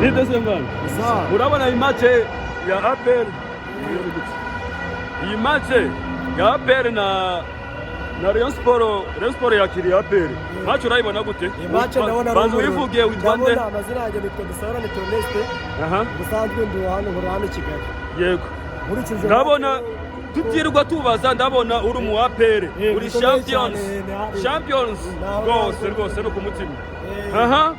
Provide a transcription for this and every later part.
Nidesembana. Urabona iyi match ya APR. Iyi match ya APR na Rayon Sport yakiriye APR. Match urayibona gute? Match ndabona banzu wivugiye witwande. Ndabona amazina yanjye nitwa Dusabana ni Toneste. Musanzwe ndi hano Kigali. Yego. Ndabona tutirwa tubaza ndabona uri mu APR uri champions rwose no kumutima.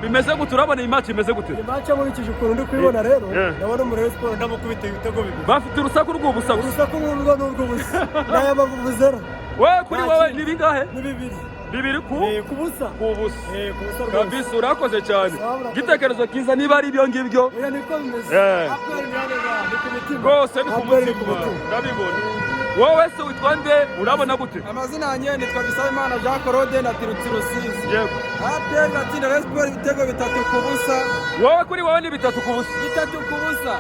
Bimeze gute urabona iyi match imeze gute? Iyi match nkurikije ukuntu ndi kubibona rero ndabona mu Rayon Sport ndamukubita ibitego bibiri. Bafite urusaku rw'ubusa. Urusaku n'urw'ubusa. Naya bavuga zero. We kuri wowe ni bingahe? Ni bibiri. Bibiri ku busa. Ku busa. Kabisa urakoze cyane. Gitekerezo kiza niba ari ibyo ngibyo. Oya niko bimeze. APR ni ku mitima. Rwose ni ku mutima. Ndabibona. Wowe se witwande urabona gute? Amazina yanjye nitwa Dusabimana Jean Claude na Tirutsirusizi. Yego. APR natsinda Rayon Sport ibitego 3 ku busa. Wowe kuri wowe ni 3 ku busa. 3 ku busa.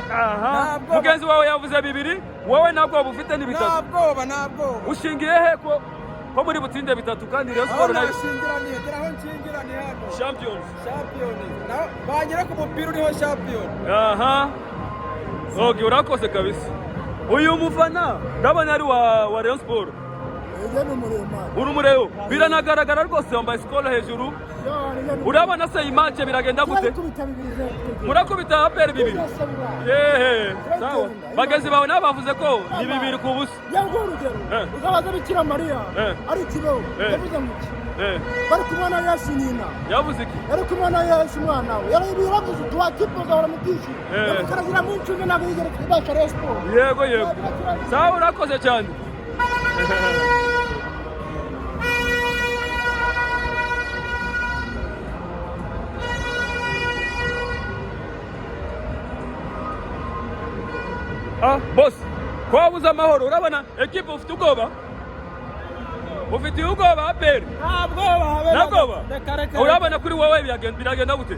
Mugenzi wawe yavuze bibiri, wowe ntabwo bufite ni 3. Ntabwo. Ushingiye he ko muri butsinde 3 kandi Rayon Sport nayo shingiraniye aho nshingiraniye hano. Champions. Bangera ku mupira uriho champion. Okay, urakoze kabisa. Uyu mufana ndabona ari wa Rayon Sport. Uri umureo biranagaragara rwose wambaye skolo hejuru. Urabona se imatch biragenda gute? Murakubita APR bibiri. Sawa. Bagenzi bawe nabavuze ko ni bibiri ku busa. Yego urugero. Uzabaza Bikira Mariya ari kibeho. Yavuze muki. Bari kumwana Yesu nyina. Yavuze iki? Bari kumwana Yesu mwana we. Yari biravuze tuwa kipo gahora mu byishi. Yakaragira mu ncumi nabo yigera kubasha Rayon Sport. Yego. Sawa urakoze cyane. Boss, kwa buza amahoro urabona equipe ufite ubwoba? Ufite ubwoba APR? Ntabwoba. Urabona kuri wowe biragenda gute?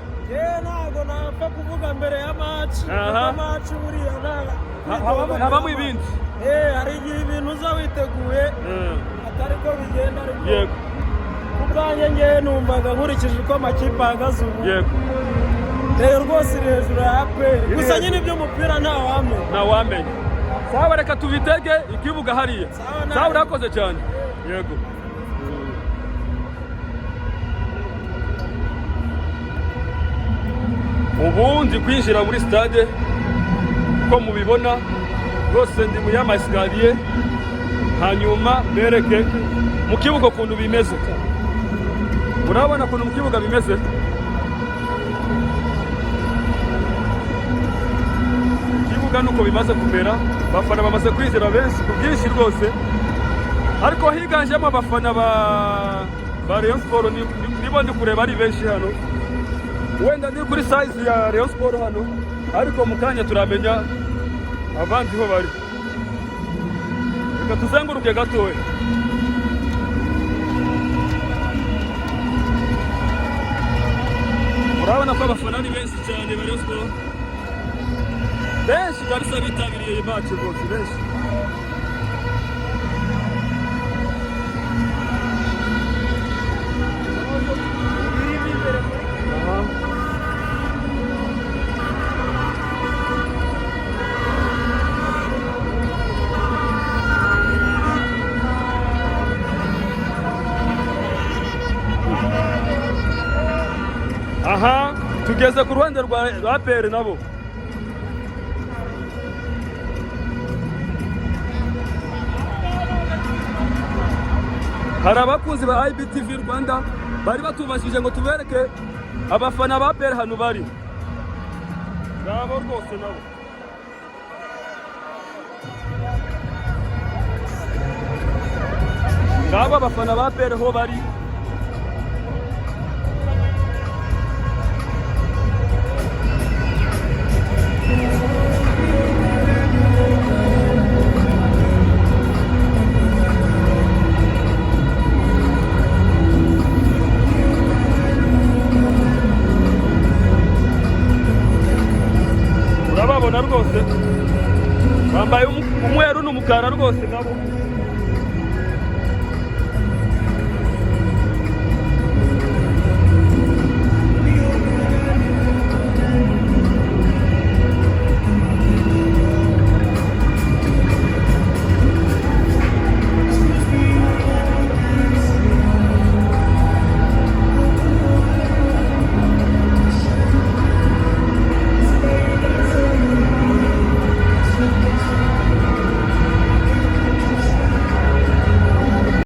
Ntabwo napfa kuvuga mbere ya match. Match buriya habamo ibindi. Hari igihe ibintu uza witeguye atari ko bigenda ariko. Yego. Ubwanjye ngewe numvaga nkurikije uko amakipe ahagaze ubu. Yego. Rero rwose hejuru ya APR. Gusa nyine iby'umupira ntawamenya. Sawa reka tubitege ikibuga hariya. Sawa urakoze cyane. Yego. Ubu ndi kwinjira muri stade ko mubibona rwose ndi mu y'amasikariye hanyuma bereke mu kibuga kuntu bimeze. Urabona kuntu mu kibuga bimeze? Kibuga nuko bimaze kumera, bafana bamaze kwinjira benshi ku bwinshi rwose, ariko higanjemo abafana ba Rayon Sport nibo ndi kureba ari benshi hano. Wenda ndi kuri size ya Rayon Sport hano, ariko mu kanya turamenya abandi ho bari. Reka tuzenguruke gatoya. Urabona ko abafana ni benshi cyane ba Rayon Sport. Benshi kabisa bitabiriye iyi match rwose benshi. Tugeze ku ruhande rwa APR nabo. Hari abakunzi ba IBTV Rwanda bari batubashije ngo tubereke abafana ba APR hano bari. Nabo rwose nabo. Ngaba abafana ba APR ho bari. Urababona rwose bambaye umweru n'umukara rwose nabo.